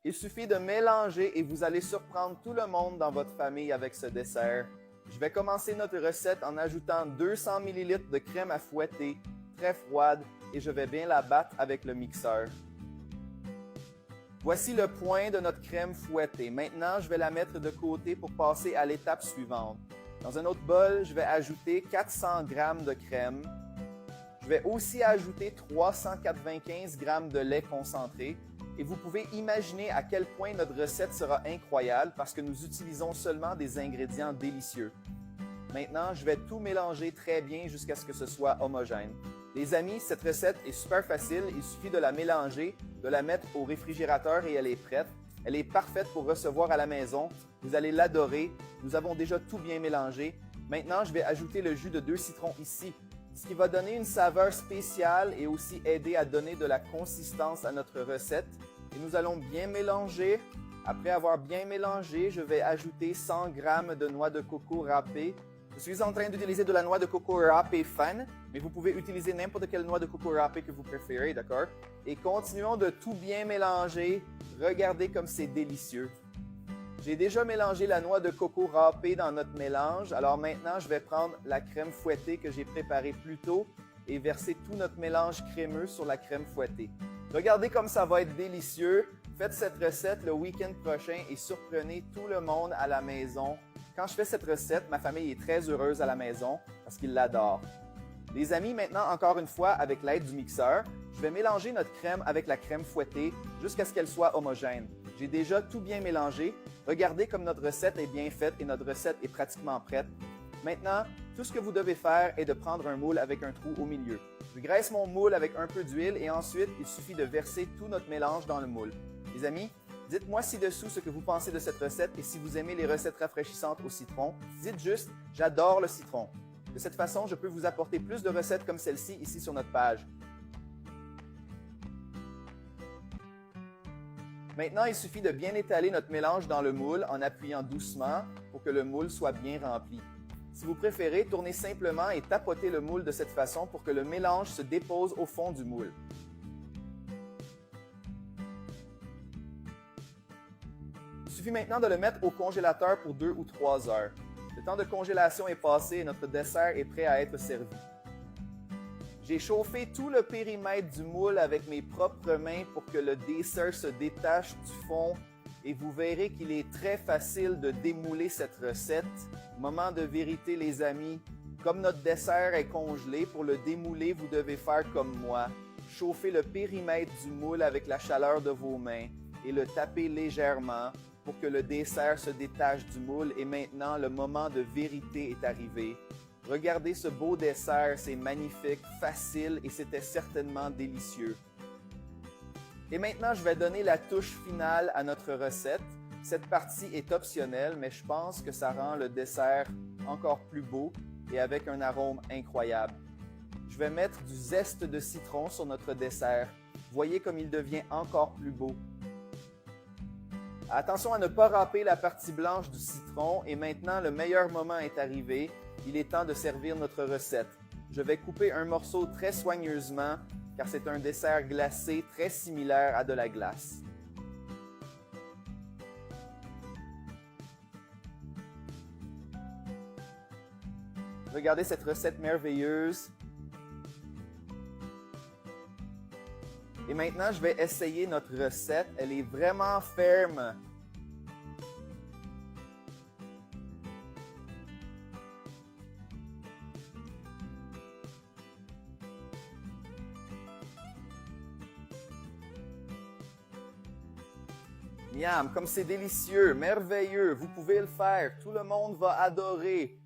Il suffit de mélanger et vous allez surprendre tout le monde dans votre famille avec ce dessert. Je vais commencer notre recette en ajoutant 200 ml de crème à fouetter, très froide, et je vais bien la battre avec le mixeur. Voici le point de notre crème fouettée. Maintenant, je vais la mettre de côté pour passer à l'étape suivante. Dans un autre bol, je vais ajouter 400 g de crème. Je vais aussi ajouter 395 g de lait concentré. Et vous pouvez imaginer à quel point notre recette sera incroyable parce que nous utilisons seulement des ingrédients délicieux. Maintenant, je vais tout mélanger très bien jusqu'à ce que ce soit homogène. Les amis, cette recette est super facile. Il suffit de la mélanger, de la mettre au réfrigérateur et elle est prête. Elle est parfaite pour recevoir à la maison. Vous allez l'adorer. Nous avons déjà tout bien mélangé. Maintenant, je vais ajouter le jus de 2 citrons ici, ce qui va donner une saveur spéciale et aussi aider à donner de la consistance à notre recette. Et nous allons bien mélanger. Après avoir bien mélangé, je vais ajouter 100 g de noix de coco râpée. Je suis en train d'utiliser de la noix de coco râpée fine, mais vous pouvez utiliser n'importe quelle noix de coco râpée que vous préférez, d'accord? Et continuons de tout bien mélanger. Regardez comme c'est délicieux. J'ai déjà mélangé la noix de coco râpée dans notre mélange. Alors maintenant, je vais prendre la crème fouettée que j'ai préparée plus tôt et verser tout notre mélange crémeux sur la crème fouettée. Regardez comme ça va être délicieux. Faites cette recette le week-end prochain et surprenez tout le monde à la maison. Quand je fais cette recette, ma famille est très heureuse à la maison parce qu'ils l'adorent. Les amis, maintenant, encore une fois, avec l'aide du mixeur, je vais mélanger notre crème avec la crème fouettée jusqu'à ce qu'elle soit homogène. J'ai déjà tout bien mélangé. Regardez comme notre recette est bien faite et notre recette est pratiquement prête. Maintenant, tout ce que vous devez faire est de prendre un moule avec un trou au milieu. Je graisse mon moule avec un peu d'huile et ensuite, il suffit de verser tout notre mélange dans le moule. Les amis, dites-moi ci-dessous ce que vous pensez de cette recette et si vous aimez les recettes rafraîchissantes au citron, dites juste « J'adore le citron ». De cette façon, je peux vous apporter plus de recettes comme celle-ci ici sur notre page. Maintenant, il suffit de bien étaler notre mélange dans le moule en appuyant doucement pour que le moule soit bien rempli. Si vous préférez, tournez simplement et tapotez le moule de cette façon pour que le mélange se dépose au fond du moule. Il suffit maintenant de le mettre au congélateur pour 2 ou 3 heures. Le temps de congélation est passé et notre dessert est prêt à être servi. J'ai chauffé tout le périmètre du moule avec mes propres mains pour que le dessert se détache du fond et vous verrez qu'il est très facile de démouler cette recette. Moment de vérité les amis, comme notre dessert est congelé, pour le démouler vous devez faire comme moi. Chauffer le périmètre du moule avec la chaleur de vos mains et le taper légèrement pour que le dessert se détache du moule et maintenant le moment de vérité est arrivé. Regardez ce beau dessert, c'est magnifique, facile et c'était certainement délicieux. Et maintenant, je vais donner la touche finale à notre recette. Cette partie est optionnelle, mais je pense que ça rend le dessert encore plus beau et avec un arôme incroyable. Je vais mettre du zeste de citron sur notre dessert. Voyez comme il devient encore plus beau. Attention à ne pas râper la partie blanche du citron et maintenant le meilleur moment est arrivé. Il est temps de servir notre recette. Je vais couper un morceau très soigneusement car c'est un dessert glacé très similaire à de la glace. Regardez cette recette merveilleuse. Et maintenant, je vais essayer notre recette. Elle est vraiment ferme. Miam, comme c'est délicieux, merveilleux. Vous pouvez le faire. Tout le monde va adorer.